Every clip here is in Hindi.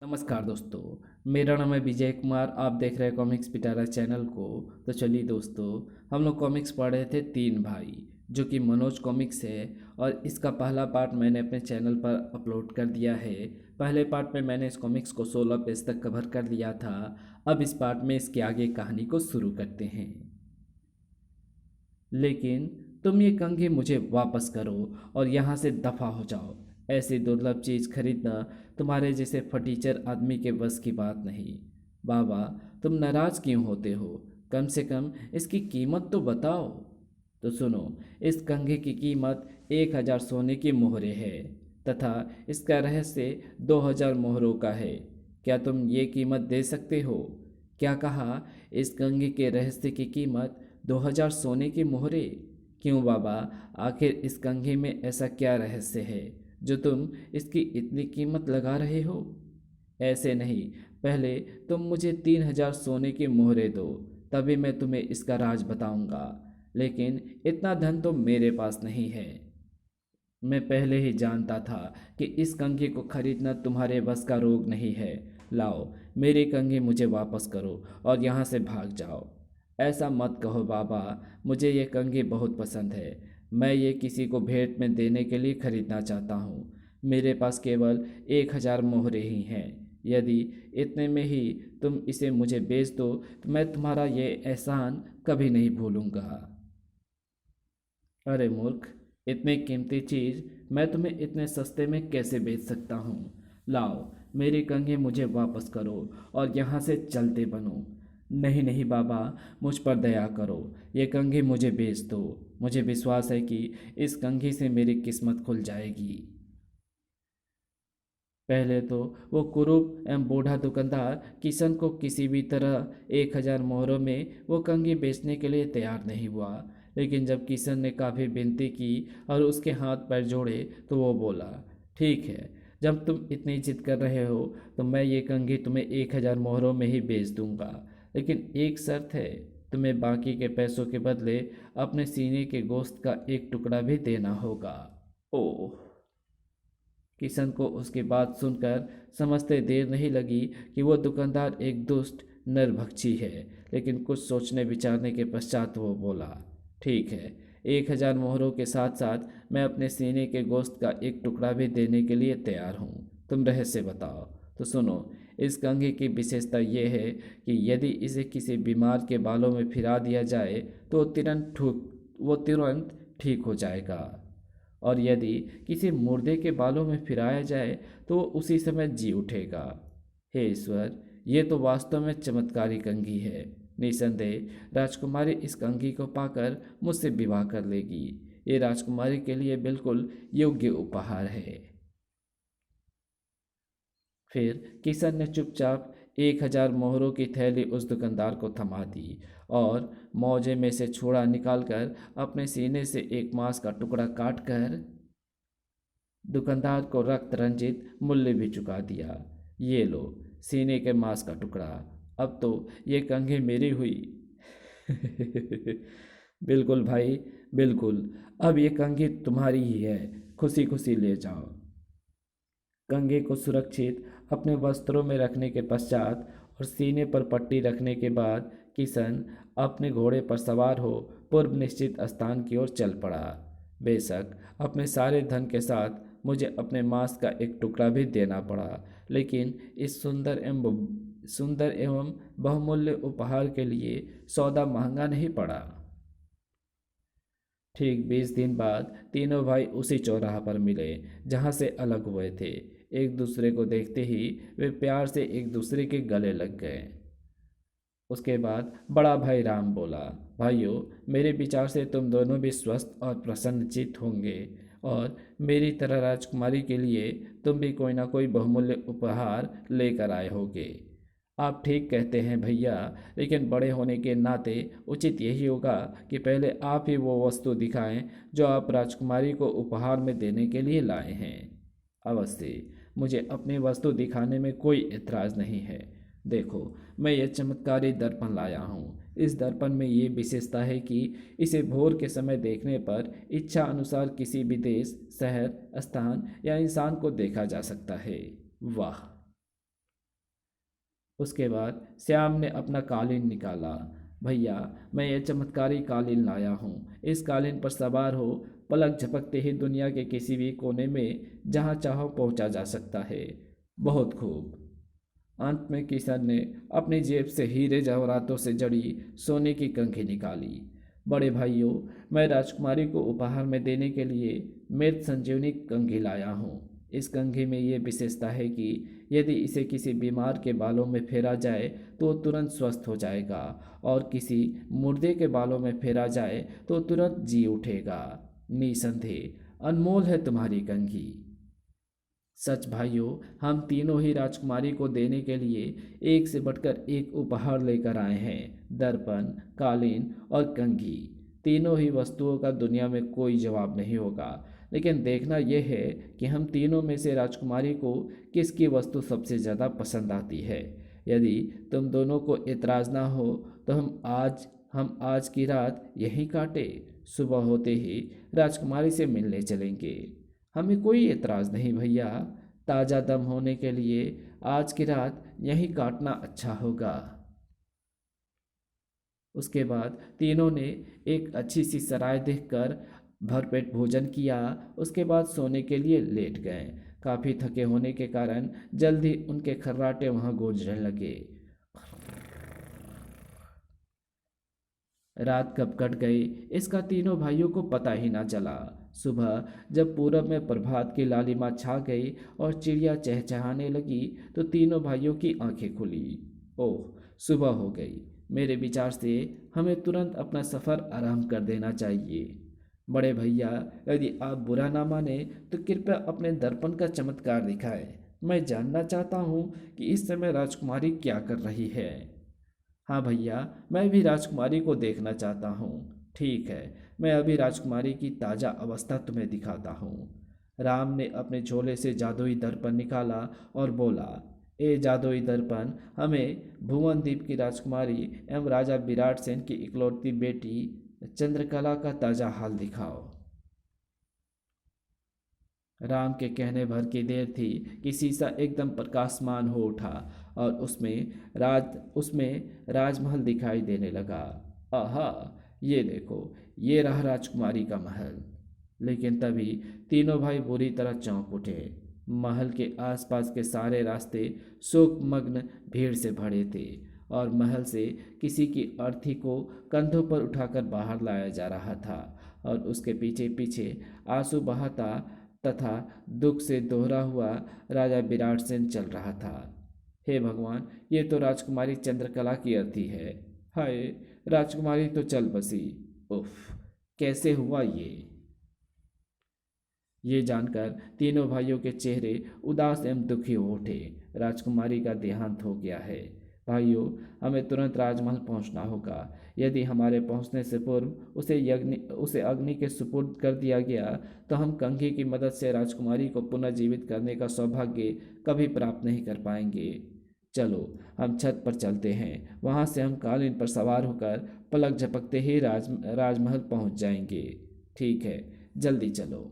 नमस्कार दोस्तों। मेरा नाम है विजय कुमार। आप देख रहे हैं कॉमिक्स पिटारा चैनल को। तो चलिए दोस्तों, हम लोग कॉमिक्स पढ़ रहे थे तीन भाई, जो कि मनोज कॉमिक्स है। और इसका पहला पार्ट मैंने अपने चैनल पर अपलोड कर दिया है। पहले पार्ट में मैंने इस कॉमिक्स को 16 पेज तक कवर कर लिया था। अब इस पार्ट में इसके आगे कहानी को शुरू करते हैं। लेकिन तुम ये कंघी मुझे वापस करो और यहाँ से दफ़ा हो जाओ। ऐसी दुर्लभ चीज़ खरीदना तुम्हारे जैसे फटीचर आदमी के बस की बात नहीं। बाबा, तुम नाराज़ क्यों होते हो? कम से कम इसकी कीमत तो बताओ। तो सुनो, इस कंघे की कीमत 1,000 सोने की मोहरे है, तथा इसका रहस्य 2,000 मोहरों का है। क्या तुम ये कीमत दे सकते हो? क्या कहा? इस कंघे के रहस्य की कीमत 2,000 सोने की मोहरे? क्यों बाबा, आखिर इस कंघे में ऐसा क्या रहस्य है जो तुम इसकी इतनी कीमत लगा रहे हो? ऐसे नहीं, पहले तुम मुझे 3,000 सोने की मोहरे दो, तभी मैं तुम्हें इसका राज बताऊंगा। लेकिन इतना धन तो मेरे पास नहीं है। मैं पहले ही जानता था कि इस कंघी को खरीदना तुम्हारे बस का रोग नहीं है। लाओ, मेरी कंघी मुझे वापस करो और यहाँ से भाग जाओ। ऐसा मत कहो बाबा, मुझे ये कंघी बहुत पसंद है। मैं ये किसी को भेंट में देने के लिए खरीदना चाहता हूँ। मेरे पास केवल 1,000 मोहरे ही हैं। यदि इतने में ही तुम इसे मुझे बेच दो तो मैं तुम्हारा ये एहसान कभी नहीं भूलूंगा। अरे मूर्ख, इतनी कीमती चीज़ मैं तुम्हें इतने सस्ते में कैसे बेच सकता हूँ? लाओ, मेरी कंघी मुझे वापस करो और यहाँ से चलते बनो। नहीं नहीं बाबा, मुझ पर दया करो। ये कंघी मुझे बेच दो। मुझे विश्वास है कि इस कंघी से मेरी किस्मत खुल जाएगी। पहले तो वो कुरूप एवं बूढ़ा दुकानदार किशन को किसी भी तरह 1,000 मोहरों में वो कंघी बेचने के लिए तैयार नहीं हुआ। लेकिन जब किशन ने काफ़ी विनती की और उसके हाथ पैर जोड़े तो वो बोला, ठीक है, जब तुम इतनी जिद कर रहे हो तो मैं ये कंघी तुम्हें 1,000 मोहरों में ही बेच दूंगा। लेकिन एक शर्त है, तुम्हें बाकी के पैसों के बदले अपने सीने के गोश्त का एक टुकड़ा भी देना होगा। ओह! किशन को उसकी बात सुनकर समझते देर नहीं लगी कि वो दुकानदार एक दुष्ट नरभक्षी है। लेकिन कुछ सोचने विचारने के पश्चात वो बोला, ठीक है, 1,000 मोहरों के साथ साथ मैं अपने सीने के गोश्त का एक टुकड़ा भी देने के लिए तैयार हूँ। तुम रहस्य बताओ। तो सुनो, इस कंघी की विशेषता ये है कि यदि इसे किसी बीमार के बालों में फिरा दिया जाए तो वो तुरंत ठीक हो जाएगा। और यदि किसी मुर्दे के बालों में फिराया जाए तो वो उसी समय जी उठेगा। हे ईश्वर, ये तो वास्तव में चमत्कारी कंघी है। निसंदेह राजकुमारी इस कंघी को पाकर मुझसे विवाह कर लेगी। ये राजकुमारी के लिए बिल्कुल योग्य उपहार है। फिर किशन ने चुपचाप 1,000 मोहरों की थैली उस दुकानदार को थमा दी और मौजे में से छुरा निकालकर अपने सीने से एक मांस का टुकड़ा काटकर दुकानदार को रक्त रंजित मूल्य भी चुका दिया। ये लो, सीने के मांस का टुकड़ा। अब तो ये कंघी मेरी हुई। बिल्कुल भाई, बिल्कुल। अब ये कंघी तुम्हारी ही है। खुशी खुशी ले जाओ। कंघी को सुरक्षित अपने वस्त्रों में रखने के पश्चात और सीने पर पट्टी रखने के बाद किशन अपने घोड़े पर सवार हो पूर्व निश्चित स्थान की ओर चल पड़ा। बेशक अपने सारे धन के साथ मुझे अपने मांस का एक टुकड़ा भी देना पड़ा, लेकिन इस सुंदर एवं बहुमूल्य उपहार के लिए सौदा महंगा नहीं पड़ा। ठीक 20 दिन बाद तीनों भाई उसी चौराहा पर मिले जहाँ से अलग हुए थे। एक दूसरे को देखते ही वे प्यार से एक दूसरे के गले लग गए। उसके बाद बड़ा भाई राम बोला, भाइयों, मेरे विचार से तुम दोनों भी स्वस्थ और प्रसन्नचित्त होंगे और मेरी तरह राजकुमारी के लिए तुम भी कोई ना कोई बहुमूल्य उपहार लेकर आए होगे। आप ठीक कहते हैं भैया, लेकिन बड़े होने के नाते उचित यही होगा कि पहले आप ही वो वस्तु दिखाएं जो आप राजकुमारी को उपहार में देने के लिए लाए हैं। अवश्य, मुझे अपनी वस्तु दिखाने में कोई एतराज़ नहीं है। देखो, मैं यह चमत्कारी दर्पण लाया हूँ। इस दर्पण में ये विशेषता है कि इसे भोर के समय देखने पर इच्छा अनुसार किसी भी देश, शहर, स्थान या इंसान को देखा जा सकता है। वाह! उसके बाद श्याम ने अपना कालीन निकाला। भैया, मैं ये चमत्कारी कालीन लाया हूँ। इस कालीन पर सवार हो, पलक झपकते ही दुनिया के किसी भी कोने में जहाँ चाहो पहुँचा जा सकता है। बहुत खूब। अंत में किशन ने अपनी जेब से हीरे जवाहरातों से जड़ी सोने की कंघी निकाली। बड़े भाइयों, मैं राजकुमारी को उपहार में देने के लिए मृत संजीवनी कंघी लाया हूँ। इस कंघी में ये विशेषता है कि यदि इसे किसी बीमार के बालों में फेरा जाए तो तुरंत स्वस्थ हो जाएगा, और किसी मुर्दे के बालों में फेरा जाए तो तुरंत जी उठेगा। निसंदेह अनमोल है तुम्हारी कंघी। सच भाइयों, हम तीनों ही राजकुमारी को देने के लिए एक से बढ़कर एक उपहार लेकर आए हैं। दर्पण, कालीन और कंघी, तीनों ही वस्तुओं का दुनिया में कोई जवाब नहीं होगा। लेकिन देखना यह है कि हम तीनों में से राजकुमारी को किसकी वस्तु सबसे ज़्यादा पसंद आती है। यदि तुम दोनों को एतराज़ ना हो तो हम आज की रात यहीं काटे। सुबह होते ही राजकुमारी से मिलने चलेंगे। हमें कोई एतराज़ नहीं भैया। ताज़ा दम होने के लिए आज की रात यहीं काटना अच्छा होगा। उसके बाद तीनों ने एक अच्छी सी सराय देखकर भरपेट भोजन किया। उसके बाद सोने के लिए लेट गए। काफ़ी थके होने के कारण जल्द ही उनके खर्राटे वहाँ गूंजने लगे। रात कब कट गई इसका तीनों भाइयों को पता ही ना चला। सुबह जब पूरब में प्रभात की लालिमा छा गई और चिड़िया चहचहाने लगी तो तीनों भाइयों की आंखें खुली। ओह, सुबह हो गई। मेरे विचार से हमें तुरंत अपना सफ़र आरंभ कर देना चाहिए। बड़े भैया, यदि आप बुरा ना माने तो कृपया अपने दर्पण का चमत्कार दिखाएं। मैं जानना चाहता हूँ कि इस समय राजकुमारी क्या कर रही है। हाँ भैया, मैं भी राजकुमारी को देखना चाहता हूँ। ठीक है, मैं अभी राजकुमारी की ताज़ा अवस्था तुम्हें दिखाता हूँ। राम ने अपने झोले से जादुई दर्पण निकाला और बोला, ए जादुई दर्पण, हमें भुवनदीप की राजकुमारी एवं राजा विराट सेन की इकलौती बेटी चंद्रकला का ताज़ा हाल दिखाओ। राम के कहने भर की देर थी कि शीशा एकदम प्रकाशमान हो उठा और उसमें राजमहल दिखाई देने लगा। आहा, ये देखो, ये रहा राजकुमारी का महल। लेकिन तभी तीनों भाई बुरी तरह चौंक उठे। महल के आसपास के सारे रास्ते शोकमग्न भीड़ से भरे थे और महल से किसी की अर्थी को कंधों पर उठाकर बाहर लाया जा रहा था, और उसके पीछे पीछे आंसू बहाता तथा दुख से दोहरा हुआ राजा विराट सेन चल रहा था। हे भगवान, ये तो राजकुमारी चंद्रकला की अर्थी है। हाय, राजकुमारी तो चल बसी। उफ, कैसे हुआ ये। ये जानकर तीनों भाइयों के चेहरे उदास एवं दुखी हो उठे। राजकुमारी का देहांत हो गया है। भाइयों, हमें तुरंत राजमहल पहुंचना होगा। यदि हमारे पहुंचने से पूर्व उसे अग्नि के सुपुर्द कर दिया गया तो हम कंघी की मदद से राजकुमारी को पुनर्जीवित करने का सौभाग्य कभी प्राप्त नहीं कर पाएंगे। चलो, हम छत पर चलते हैं। वहां से हम कालीन पर सवार होकर पलक झपकते ही राजमहल पहुंच जाएंगे। ठीक है, जल्दी चलो।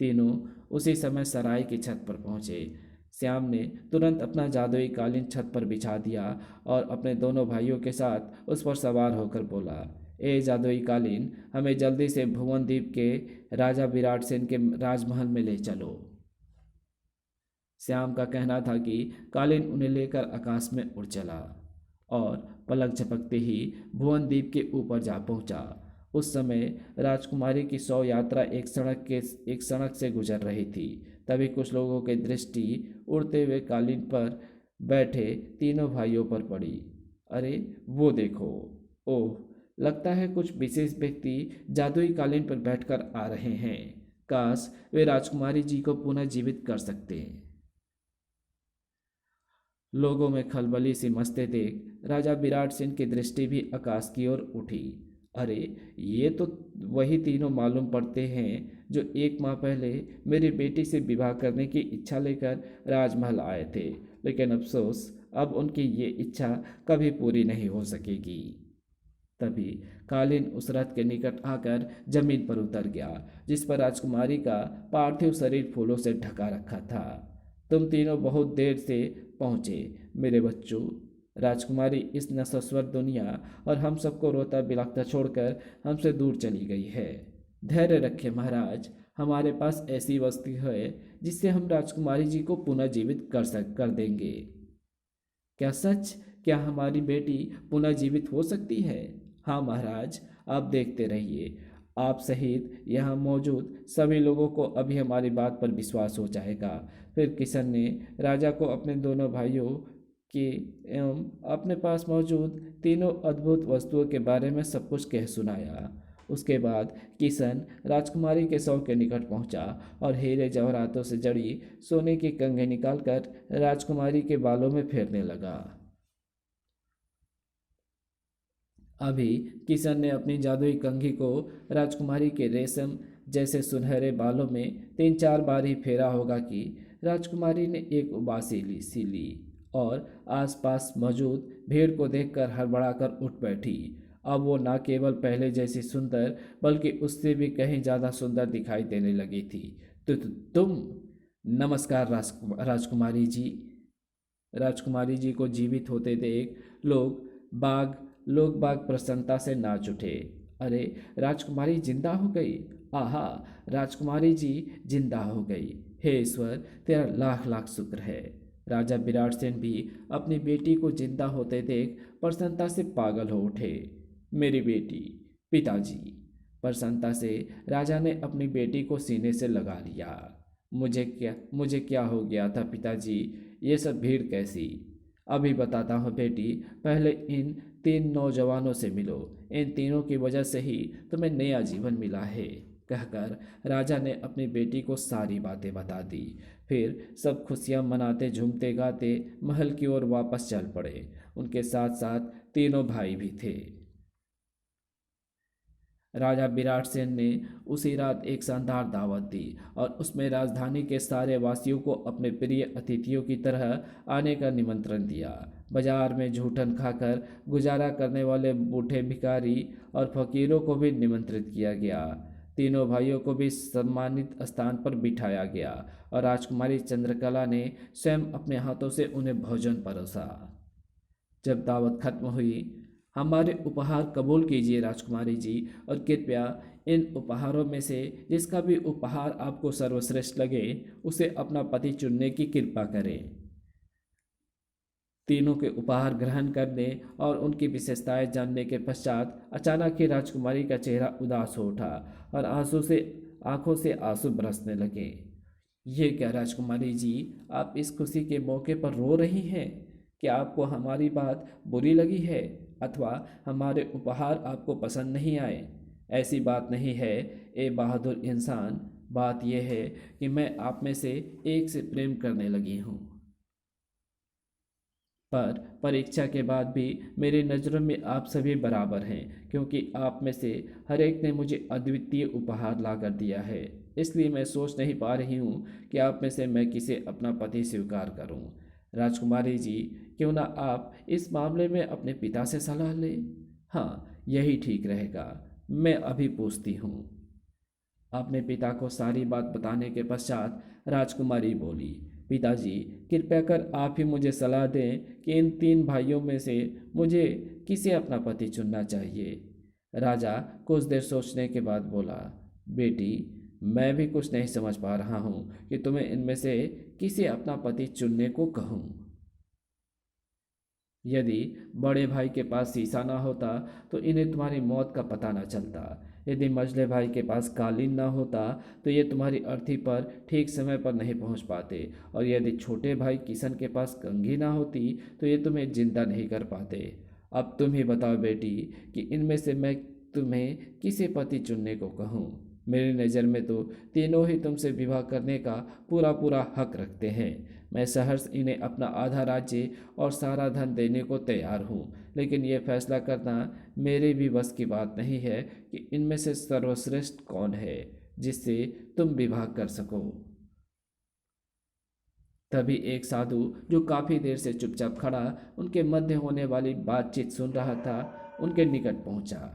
तीनों उसी समय सराय की छत पर पहुंचे। श्याम ने तुरंत अपना जादुई कालीन छत पर बिछा दिया और अपने दोनों भाइयों के साथ उस पर सवार होकर बोला, ए जादुई कालीन, हमें जल्दी से भुवनदीप के राजा विराट सेन के राजमहल में ले चलो। श्याम का कहना था कि कालीन उन्हें लेकर आकाश में उड़ चला और पलक झपकते ही भुवनदीप के ऊपर जा पहुंचा। उस समय राजकुमारी की शव यात्रा एक सड़क से गुजर रही थी। तभी कुछ लोगों की दृष्टि उड़ते हुए कालीन पर बैठे तीनों भाइयों पर पड़ी। अरे, वो देखो। ओह, लगता है कुछ विशेष व्यक्ति जादुई कालीन पर बैठकर आ रहे हैं। काश वे राजकुमारी जी को पुनः जीवित कर सकते। लोगों में खलबली सी मचते देख राजा विराट सिंह की दृष्टि भी आकाश की ओर उठी। अरे, ये तो वही तीनों मालूम पड़ते हैं जो एक माह पहले मेरी बेटी से विवाह करने की इच्छा लेकर राजमहल आए थे। लेकिन अफसोस, अब उनकी ये इच्छा कभी पूरी नहीं हो सकेगी। तभी कालीन उस रथ के निकट आकर जमीन पर उतर गया जिस पर राजकुमारी का पार्थिव शरीर फूलों से ढका रखा था। तुम तीनों बहुत देर से पहुँचे मेरे बच्चों। राजकुमारी इस नश्वर दुनिया और हम सबको रोता बिलखता छोड़कर हमसे दूर चली गई है। धैर्य रखें महाराज, हमारे पास ऐसी वस्तु है जिससे हम राजकुमारी जी को पुनः जीवित कर देंगे। क्या सच? क्या हमारी बेटी पुनः जीवित हो सकती है? हाँ महाराज, आप देखते रहिए। आप सहित यहाँ मौजूद सभी लोगों को अभी हमारी बात पर विश्वास हो जाएगा। फिर किशन ने राजा को अपने दोनों भाइयों के एवं अपने पास मौजूद तीनों अद्भुत वस्तुओं के बारे में सब कुछ कह सुनाया। उसके बाद किशन राजकुमारी के शव के निकट पहुंचा और हीरे जवाहरातों से जड़ी सोने की कंघी निकालकर राजकुमारी के बालों में फेरने लगा। अभी किशन ने अपनी जादुई कंघी को राजकुमारी के रेशम जैसे सुनहरे बालों में 3-4 बार ही फेरा होगा कि राजकुमारी ने एक उबासी सी ली और आसपास मौजूद भीड़ को देखकर हड़बड़ाकर उठ बैठी। अब वो न केवल पहले जैसी सुंदर बल्कि उससे भी कहीं ज़्यादा सुंदर दिखाई देने लगी थी। तुम नमस्कार राजकुमारी जी। राजकुमारी जी को जीवित होते देख लोग बाग प्रसन्नता से नाच उठे। अरे, राजकुमारी जिंदा हो गई! आहा, राजकुमारी जी जिंदा हो गई! हे ईश्वर, तेरा लाख लाख शुक्र है। राजा विराट सेन भी अपनी बेटी को जिंदा होते देख प्रसन्नता से पागल हो उठे। मेरी बेटी! पिताजी! प्रसन्नता से राजा ने अपनी बेटी को सीने से लगा लिया। मुझे क्या हो गया था पिताजी? ये सब भीड़ कैसी? अभी बताता हूँ बेटी, पहले इन 3 नौजवानों से मिलो। इन तीनों की वजह से ही तुम्हें नया जीवन मिला है, कहकर राजा ने अपनी बेटी को सारी बातें बता दी। फिर सब खुशियां मनाते झूमते गाते महल की ओर वापस चल पड़े। उनके साथ साथ तीनों भाई भी थे। राजा विराट सेन ने उसी रात एक शानदार दावत दी और उसमें राजधानी के सारे वासियों को अपने प्रिय अतिथियों की तरह आने का निमंत्रण दिया। बाजार में झूठन खाकर गुजारा करने वाले बूढ़े भिखारी और फकीरों को भी निमंत्रित किया गया। तीनों भाइयों को भी सम्मानित स्थान पर बिठाया गया और राजकुमारी चंद्रकला ने स्वयं अपने हाथों से उन्हें भोजन परोसा। जब दावत खत्म हुई, हमारे उपहार कबूल कीजिए राजकुमारी जी, और कृपया इन उपहारों में से जिसका भी उपहार आपको सर्वश्रेष्ठ लगे उसे अपना पति चुनने की कृपा करें। तीनों के उपहार ग्रहण करने और उनकी विशेषताएं जानने के पश्चात अचानक ही राजकुमारी का चेहरा उदास हो उठा और आंखों से आंसू बरसने लगे। ये क्या राजकुमारी जी, आप इस खुशी के मौके पर रो रही हैं? क्या आपको हमारी बात बुरी लगी है अथवा हमारे उपहार आपको पसंद नहीं आए? ऐसी बात नहीं है ए बहादुर इंसान। बात यह है कि मैं आप में से एक से प्रेम करने लगी हूँ, पर परीक्षा के बाद भी मेरी नज़रों में आप सभी बराबर हैं, क्योंकि आप में से हर एक ने मुझे अद्वितीय उपहार ला कर दिया है। इसलिए मैं सोच नहीं पा रही हूँ कि आप में से मैं किसे अपना पति स्वीकार करूँ। राजकुमारी जी, क्यों ना आप इस मामले में अपने पिता से सलाह लें? हाँ, यही ठीक रहेगा। मैं अभी पूछती हूँ। अपने पिता को सारी बात बताने के पश्चात राजकुमारी बोली, पिताजी, कृपया कर आप ही मुझे सलाह दें कि इन 3 भाइयों में से मुझे किसे अपना पति चुनना चाहिए। राजा कुछ देर सोचने के बाद बोला, बेटी, मैं भी कुछ नहीं समझ पा रहा हूँ कि तुम्हें इनमें से किसे अपना पति चुनने को कहूँ। यदि बड़े भाई के पास शीशा ना होता तो इन्हें तुम्हारी मौत का पता ना चलता। यदि मझले भाई के पास कालीन ना होता तो ये तुम्हारी अर्थी पर ठीक समय पर नहीं पहुंच पाते, और यदि छोटे भाई किशन के पास कंघी ना होती तो ये तुम्हें जिंदा नहीं कर पाते। अब तुम ही बताओ बेटी कि इनमें से मैं तुम्हें किसे पति चुनने को कहूँ। मेरी नज़र में तो तीनों ही तुमसे विवाह करने का पूरा पूरा हक रखते हैं। मैं सहर्ष इन्हें अपना आधा राज्य और सारा धन देने को तैयार हूँ, लेकिन यह फैसला करना मेरे भी बस की बात नहीं है कि इनमें से सर्वश्रेष्ठ कौन है जिससे तुम विवाह कर सको। तभी एक साधु जो काफी देर से चुपचाप खड़ा उनके मध्य होने वाली बातचीत सुन रहा था, उनके निकट पहुंचा।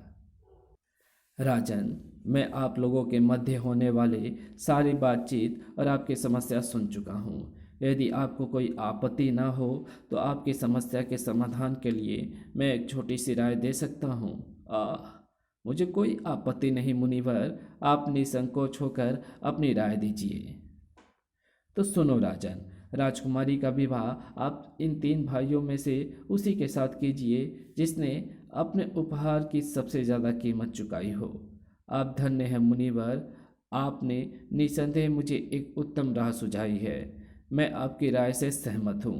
राजन, मैं आप लोगों के मध्य होने वाले सारी बातचीत और आपकी समस्या सुन चुका हूँ। यदि आपको कोई आपत्ति ना हो तो आपकी समस्या के समाधान के लिए मैं एक छोटी सी राय दे सकता हूँ। मुझे कोई आपत्ति नहीं मुनिवर, आप निसंकोच होकर अपनी राय दीजिए। तो सुनो राजन, राजकुमारी का विवाह आप इन 3 भाइयों में से उसी के साथ कीजिए जिसने अपने उपहार की सबसे ज़्यादा कीमत चुकाई हो। आप धन्य हैं मुनिवर, आपने निसंदेह मुझे एक उत्तम राह सुझाई है। मैं आपकी राय से सहमत हूँ।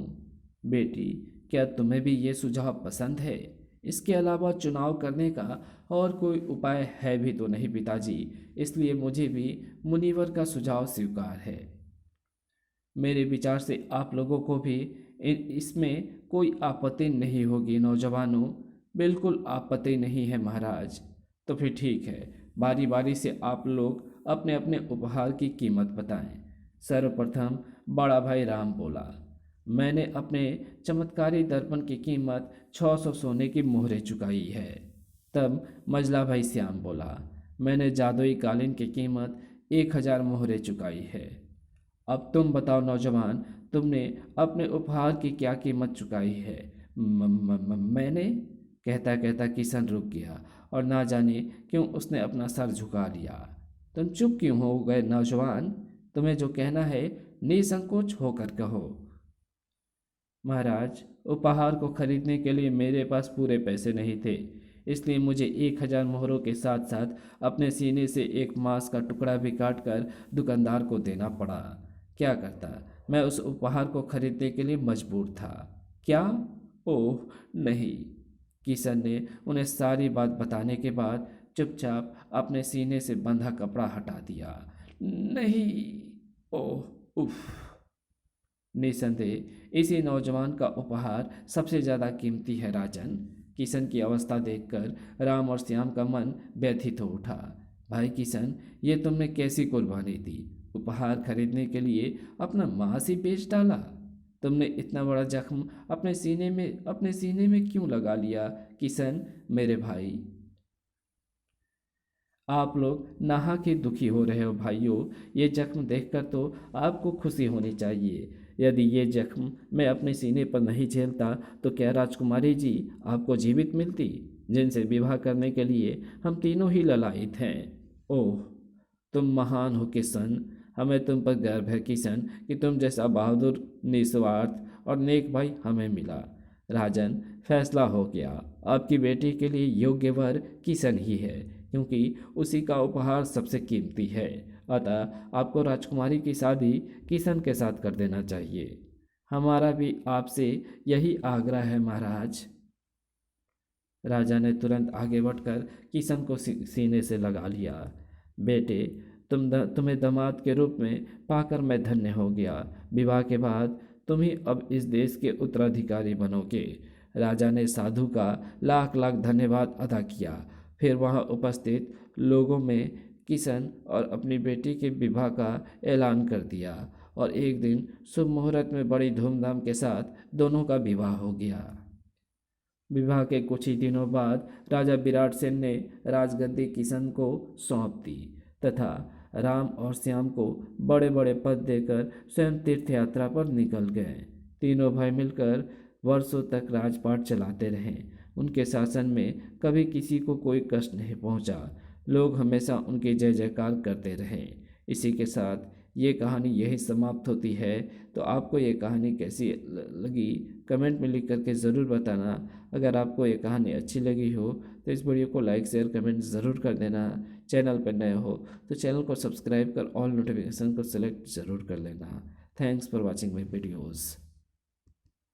बेटी, क्या तुम्हें भी ये सुझाव पसंद है? इसके अलावा चुनाव करने का और कोई उपाय है भी तो नहीं पिताजी, इसलिए मुझे भी मुनिवर का सुझाव स्वीकार है। मेरे विचार से आप लोगों को भी इसमें कोई आपत्ति नहीं होगी नौजवानों। बिल्कुल आपत्ति नहीं है महाराज। तो फिर ठीक है, बारी बारी से आप लोग अपने अपने उपहार की कीमत बताएं। सर्वप्रथम बड़ा भाई राम बोला, मैंने अपने चमत्कारी दर्पण की कीमत 600 सोने की मोहरें चुकाई है। तब मझला भाई श्याम बोला, मैंने जादुई कालीन की कीमत 1000 मोहरें चुकाई है। अब तुम बताओ नौजवान, तुमने अपने उपहार की क्या कीमत चुकाई है? मैंने, कहता कहता किशन रुक गया और ना जाने क्यों उसने अपना सर झुका लिया। तुम चुप क्यों हो गए नौजवान? तुम्हें जो कहना है निसंकोच होकर कहो। महाराज, उपहार को खरीदने के लिए मेरे पास पूरे पैसे नहीं थे, इसलिए मुझे 1000 मोहरों के साथ साथ अपने सीने से एक मांस का टुकड़ा भी काटकर दुकानदार को देना पड़ा। क्या करता, मैं उस उपहार को खरीदने के लिए मजबूर था। क्या? ओह नहीं। किशन ने उन्हें सारी बात बताने के बाद चुपचाप अपने सीने से बंधा कपड़ा हटा दिया। नहीं। ओह उफ। निसंदेह इसी नौजवान का उपहार सबसे ज़्यादा कीमती है राजन। किशन की अवस्था देखकर राम और श्याम का मन व्यथित हो उठा। भाई किशन, ये तुमने कैसी कुर्बानी दी? उपहार खरीदने के लिए अपना मांस ही बेच डाला। तुमने इतना बड़ा जख्म अपने सीने में क्यों लगा लिया किशन मेरे भाई? आप लोग नहा के दुखी हो रहे हो भाइयों। ये जख्म देखकर तो आपको खुशी होनी चाहिए। यदि ये जख्म मैं अपने सीने पर नहीं झेलता तो क्या राजकुमारी जी आपको जीवित मिलती, जिनसे विवाह करने के लिए हम तीनों ही ललायित हैं। ओह, तुम महान हो किशन। हमें तुम पर गर्व है किशन कि तुम जैसा बहादुर, निस्वार्थ और नेक भाई हमें मिला। राजन, फैसला हो गया। आपकी बेटी के लिए योग्य वर किशन ही है, क्योंकि उसी का उपहार सबसे कीमती है। अतः आपको राजकुमारी की शादी किशन के साथ कर देना चाहिए। हमारा भी आपसे यही आग्रह है महाराज। राजा ने तुरंत आगे बढ़कर किशन को सीने से लगा लिया। बेटे, तुम्हें दामाद के रूप में पाकर मैं धन्य हो गया। विवाह के बाद तुम ही अब इस देश के उत्तराधिकारी बनोगे। राजा ने साधु का लाख लाख धन्यवाद अदा किया। फिर वहां उपस्थित लोगों में किशन और अपनी बेटी के विवाह का ऐलान कर दिया और एक दिन शुभ मुहूर्त में बड़ी धूमधाम के साथ दोनों का विवाह हो गया। विवाह के कुछ ही दिनों बाद राजा विराट सेन ने राजगद्दी किशन को सौंप दी तथा राम और श्याम को बड़े बड़े पद देकर स्वयं तीर्थ यात्रा पर निकल गए। तीनों भाई मिलकर वर्षों तक राजपाट चलाते रहे। उनके शासन में कभी किसी को कोई कष्ट नहीं पहुंचा। लोग हमेशा उनकी जय जयकार करते रहे। इसी के साथ ये कहानी यही समाप्त होती है। तो आपको ये कहानी कैसी लगी कमेंट में लिख करके ज़रूर बताना। अगर आपको ये कहानी अच्छी लगी हो तो इस वीडियो को लाइक शेयर कमेंट ज़रूर कर देना। चैनल पर नए हो तो चैनल को सब्सक्राइब कर ऑल नोटिफिकेशन को सिलेक्ट ज़रूर कर लेना। Thanks for watching my videos.